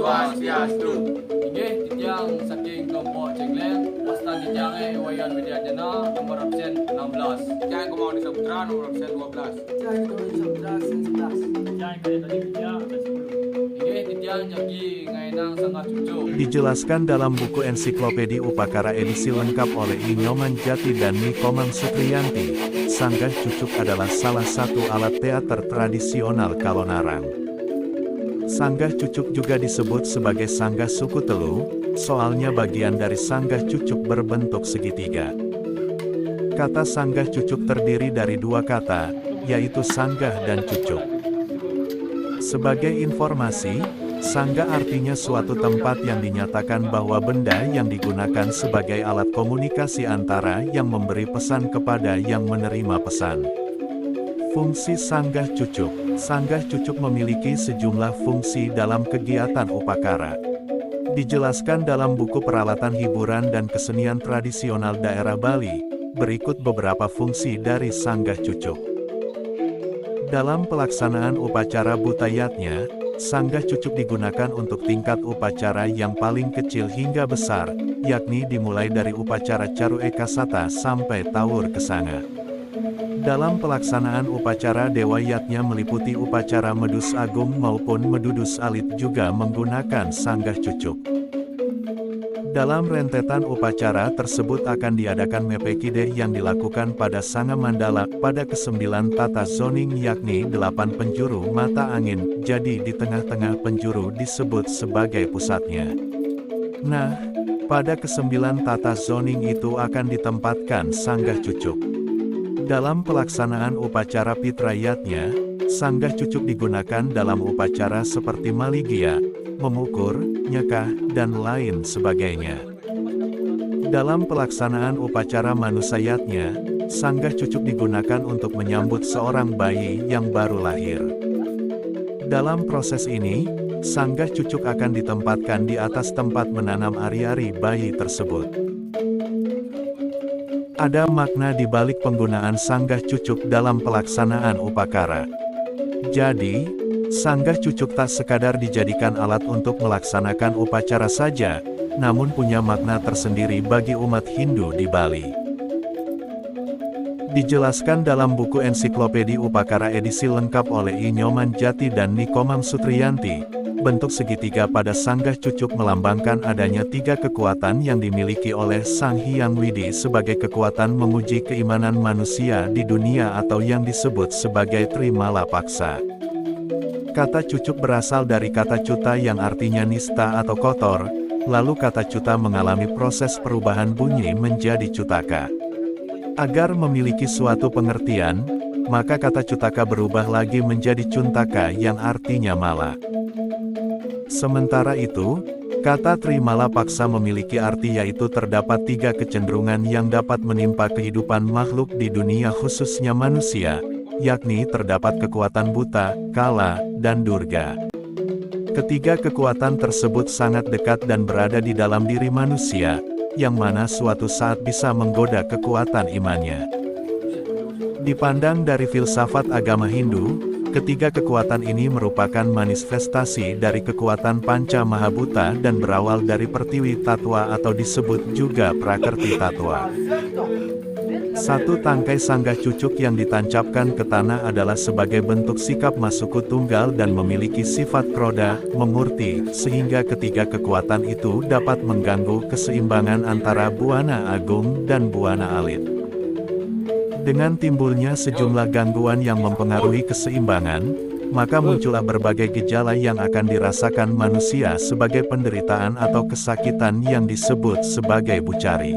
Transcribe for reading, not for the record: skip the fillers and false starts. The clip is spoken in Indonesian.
Swastiastu. Inggih titiang saking kelompok Cengkleng, Wastan titiangnya Iwayan Widyarjana, nomor absen 16. Titiang Komando Saputra nomor absen 12. Titiang Komando Saputra absen 11. Titiang tadi titiang absen 10. Inggih titiang Jaki Ngainang Sangat Cucu. Dijelaskan dalam buku Ensiklopedi Upakara edisi lengkap oleh I. Nyoman Jati dan Ni Komang Sutriyanti, sanggah cucuk adalah salah satu alat teater tradisional Kalonarang. Sanggah cucuk juga disebut sebagai sanggah suku Telu, soalnya bagian dari sanggah cucuk berbentuk segitiga. Kata sanggah cucuk terdiri dari dua kata, yaitu sanggah dan cucuk. Sebagai informasi, sanggah artinya suatu tempat yang dinyatakan bahwa benda yang digunakan sebagai alat komunikasi antara yang memberi pesan kepada yang menerima pesan. Fungsi sanggah cucuk. Sanggah cucuk memiliki sejumlah fungsi dalam kegiatan upakara. Dijelaskan dalam buku Peralatan Hiburan dan Kesenian Tradisional Daerah Bali, berikut beberapa fungsi dari sanggah cucuk. Dalam pelaksanaan upacara butayatnya, sanggah cucuk digunakan untuk tingkat upacara yang paling kecil hingga besar, yakni dimulai dari upacara Caru Ekasata sampai Tawur Kesanga. Dalam pelaksanaan upacara Dewa Yatnya meliputi upacara Medus Agung maupun Medudus Alit juga menggunakan sanggah cucuk. Dalam rentetan upacara tersebut akan diadakan mepekide yang dilakukan pada Sanga Mandala pada ke-9 tata zoning yakni 8 penjuru mata angin, jadi di tengah-tengah penjuru disebut sebagai pusatnya. Nah, pada ke-9 tata zoning itu akan ditempatkan sanggah cucuk. Dalam pelaksanaan upacara Pitrayatnya, sanggah cucuk digunakan dalam upacara seperti maligia, memukur, nyekah, dan lain sebagainya. Dalam pelaksanaan upacara Manusayatnya, sanggah cucuk digunakan untuk menyambut seorang bayi yang baru lahir. Dalam proses ini, sanggah cucuk akan ditempatkan di atas tempat menanam ari-ari bayi tersebut. Ada makna di balik penggunaan sanggah cucuk dalam pelaksanaan upakara. Jadi, sanggah cucuk tak sekadar dijadikan alat untuk melaksanakan upacara saja, namun punya makna tersendiri bagi umat Hindu di Bali. Dijelaskan dalam buku Ensiklopedi Upakara edisi lengkap oleh I. Nyoman Jati dan Ni Komang Sutriyanti, bentuk segitiga pada sanggah cucuk melambangkan adanya 3 kekuatan yang dimiliki oleh Sang Hyang Widi sebagai kekuatan menguji keimanan manusia di dunia atau yang disebut sebagai Trimala Paksa. Kata cucuk berasal dari kata cuta yang artinya nista atau kotor, lalu kata cuta mengalami proses perubahan bunyi menjadi cutaka. Agar memiliki suatu pengertian, maka kata cutaka berubah lagi menjadi cuntaka yang artinya mala. Sementara itu, kata Trimala Paksa memiliki arti yaitu terdapat 3 kecenderungan yang dapat menimpa kehidupan makhluk di dunia khususnya manusia, yakni terdapat kekuatan buta, kala, dan durga. Ketiga kekuatan tersebut sangat dekat dan berada di dalam diri manusia, yang mana suatu saat bisa menggoda kekuatan imannya. Dipandang dari filsafat agama Hindu, ketiga kekuatan ini merupakan manifestasi dari kekuatan Panca Mahabhuta dan berawal dari Pertiwi Tatwa atau disebut juga Prakerti Tatwa. Satu tangkai sanggah cucuk yang ditancapkan ke tanah adalah sebagai bentuk sikap masuku tunggal dan memiliki sifat kroda, memurti, sehingga ketiga kekuatan itu dapat mengganggu keseimbangan antara Buana Agung dan Buana Alit. Dengan timbulnya sejumlah gangguan yang mempengaruhi keseimbangan, maka muncullah berbagai gejala yang akan dirasakan manusia sebagai penderitaan atau kesakitan yang disebut sebagai bucari.